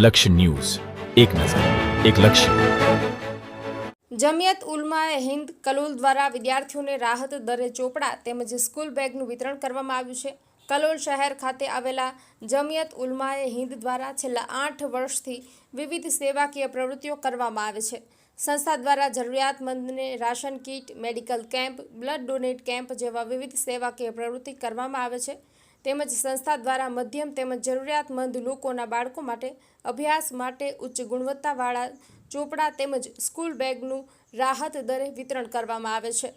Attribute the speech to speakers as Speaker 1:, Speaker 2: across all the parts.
Speaker 1: લક્ષ્ય ન્યૂઝ, એક નજર, એક લક્ષ્ય.
Speaker 2: જમિયત ઉલમાએ હિન્દ કલોલ દ્વારા વિદ્યાર્થીઓને રાહત દરે ચોપડા તેમજ સ્કૂલ બેગનું વિતરણ કરવામાં આવ્યું છે. કલોલ શહેર ખાતે આવેલા જમિયત ઉલમાએ હિન્દ દ્વારા છેલ્લા 8 વર્ષથી વિવિધ સેવાકીય પ્રવૃત્તિઓ કરવામાં આવે છે. સંસ્થા દ્વારા જરૂરિયાતમંદને ration kit, medical camp, blood donate camp જેવા વિવિધ સેવાકીય પ્રવૃત્તિ કરવામાં આવે છે. તેમજ સંસ્થા દ્વારા મધ્યમ તેમજ જરૂરિયાતમંદ લોકોના બાળકો માટે અભ્યાસ માટે ઉચ્ચ ગુણવત્તાવાળા ચોપડા તેમજ સ્કૂલ બેગનું રાહત દરે વિતરણ કરવામાં આવે છે.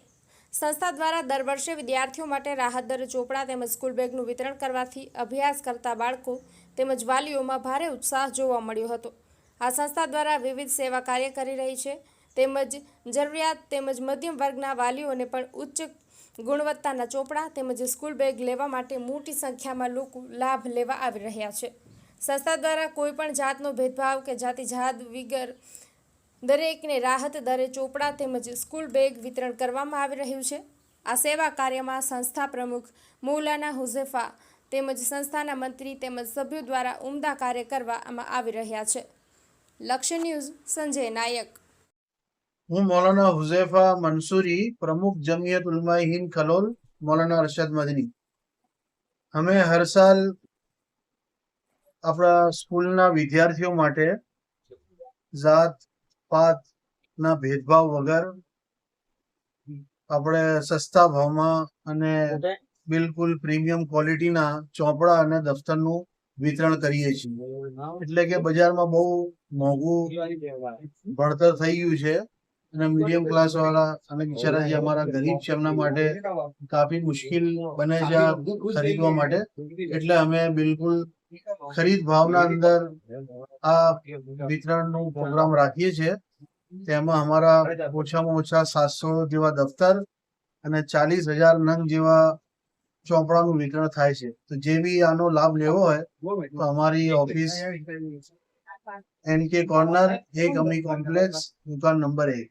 Speaker 2: સંસ્થા દ્વારા દર વર્ષે વિદ્યાર્થીઓ માટે રાહત દરે ચોપડા તેમજ સ્કૂલ બેગનું વિતરણ કરવાથી અભ્યાસ કરતા બાળકો તેમજ વાલીઓમાં ભારે ઉત્સાહ જોવા મળ્યો હતો. આ સંસ્થા દ્વારા વિવિધ સેવા કાર્ય કરી રહી છે. તેમજ જરૂરિયાત તેમજ મધ્યમ વર્ગના વાલીઓને પણ ઉચ્ચ ગુણવત્તાના ચોપડા તેમજ સ્કૂલ બેગ લેવા માટે મોટી સંખ્યામાં લોકો લાભ લેવા આવી રહ્યા છે. સંસ્થા દ્વારા કોઈ પણ જાતનો ભેદભાવ કે જાતિ જાત વગર દરેકને રાહત દરે ચોપડા તેમજ સ્કૂલ બેગ વિતરણ કરવામાં આવી રહ્યું છે. આ સેવા કાર્યમાં સંસ્થા પ્રમુખ મૌલાના હુઝેફા તેમજ સંસ્થાના મંત્રી તેમજ સભ્યો દ્વારા ઉમદા કાર્ય કરવામાં આવી રહ્યા છે. લક્ષ્ય ન્યૂઝ, સંજય નાયક.
Speaker 3: હું મૌલાના હુઝેફા મંસૂરી, પ્રમુખ જમિયત ઉલમાએ હિન્દ કલોલ, મૌલાના અરશદ મદની. અમે હર સાલ આપણા સ્કૂલના વિદ્યાર્થીઓ માટે જાત પાતના ભેદભાવ વગર આપણે સસ્તા ભાવમાં અને બિલકુલ પ્રીમિયમ ક્વોલિટીના ચોપડા અને દફતરનું વિતરણ કરીએ છીએ. એટલે કે બજારમાં બહુ મોંઘું ભણતર થઈ ગયું છે અને મીડિયમ ક્લાસ વાળા અને બિચારા જે અમારા ગરીબ છે એમના માટે કાફી મુશ્કેલ બને છે આ ખરીદવા માટે. એટલે અમે બિલકુલ ખરીદ ભાવના અંદર આ વિતરણનો પ્રોગ્રામ રાખીએ છીએ. તેમાં અમારા ઓછામાં ઓછા 700 જેવા દફતર અને 40,000 નંગ જેવા ચોપડાનું વિતરણ થાય છે. તો જે બી આનો લાભ લેવો હોય તો અમારી ઓફિસ NK કોર્નર, એક અમી કોમ્પ્લેક્સ, દુકાન નંબર 1.